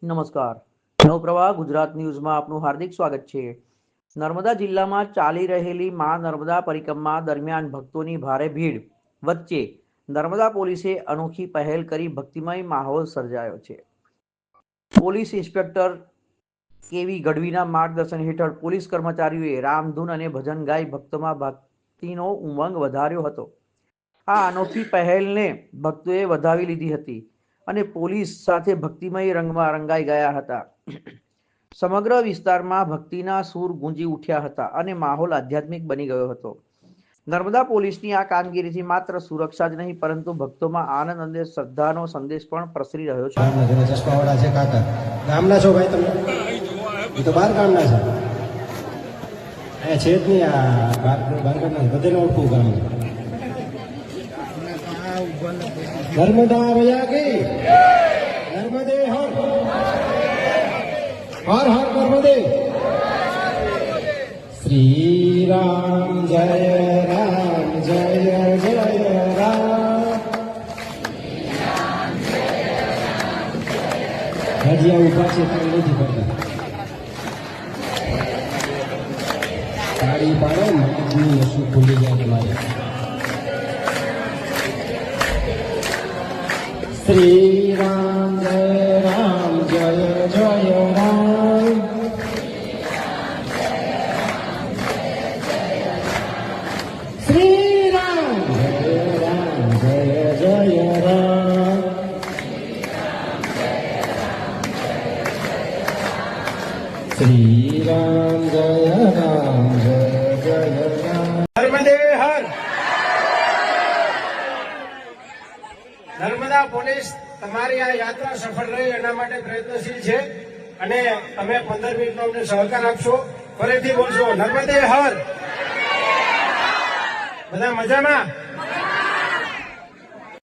નમસ્કાર. નવપ્રવાહ ગુજરાત ન્યૂઝમાં આપનું હાર્દિક સ્વાગત છે. નર્મદા જિલ્લામાં ચાલી રહેલી મા નર્મદા પરિક્રમા દરમિયાન ભક્તોની ભારે ભીડ વચ્ચે નર્મદા પોલીસે અનોખી પહેલ કરી ભક્તિમય માહોલ સર્જાયો છે. પોલીસ ઇન્સ્પેક્ટર કેવી ગઢવીના માર્ગદર્શન હેઠળ પોલીસ કર્મચારીઓએ રામધૂન અને ભજન ગાઈ ભક્તોમાં ભક્તિનો ઉમંગ વધાર્યો હતો. આ અનોખી પહેલને ભક્તોએ વધાવી લીધી હતી અને પોલીસ સાથે ભક્તિમય રંગમાં રંગાઈ ગયા હતા. સમગ્ર વિસ્તારમાં ભક્તિના સૂર ગુંજી ઉઠ્યા હતા અને માહોલ આધ્યાત્મિક બની ગયો હતો. નર્મદા પોલીસની આ કામગીરીથી માત્ર સુરક્ષા જ નહીં પરંતુ ભક્તોમાં આનંદ અને શ્રદ્ધાનો સંદેશ પણ પ્રસરી રહ્યો છે. ચશ્માવાળા છે કાકા, ગામના છો ભાઈ તમે? એ તો બાર ગામના છે. અહીંયા છે જ નહીં, આ બાર ગામના બધાને ઓળખું ગામ. નર્મદા વયા ગઈ, નર્મદે હર હર હર નર્મદે. શ્રી રામ જય રામ જય જય રામ. હજી ઉભા છે પણ નથી પડતા. સાડી પાડો મગજની નસું ખુલી જાય તમારે. શ્રી રામ જય રામ જય જય રામ. શ્રી રામ જય રામ જય જય રામ. શ્રી રામ જય રામ જય જય રામ. નર્મદે હર. નર્મદા પોલીસ તમારી આ યાત્રા સફળ રહે એના માટે પ્રયત્નશીલ છે અને તમે 15 મિનિટનો અમને સહકાર આપશો. ફરીથી બોલશો નર્મદે હર. બધા મજામાં?